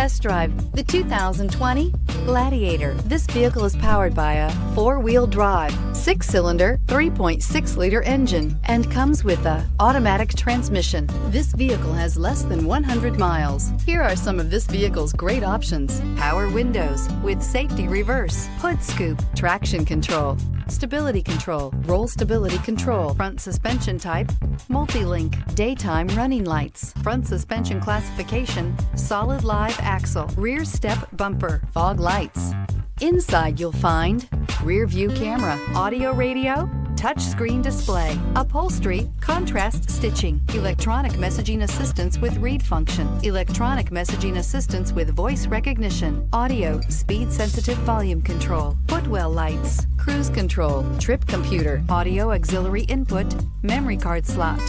test drive the 2020 Gladiator. This vehicle is powered by a 4-wheel drive, 6-cylinder, 3.6-liter engine and comes with a automatic transmission. This vehicle has less than 100 miles. Here are some of this vehicle's great options: power windows with safety reverse, hood scoop, traction control, stability control, roll stability control, front suspension type, multi-link, daytime running lights, front suspension classification, solid live axle, rear step bumper, fog lights. Inside you'll find rear view camera, audio radio, touch screen display, upholstery, contrast stitching, electronic messaging assistance with read function, electronic messaging assistance with voice recognition, audio, speed sensitive volume control, footwell lights, cruise control, trip computer, audio auxiliary input, memory card slot.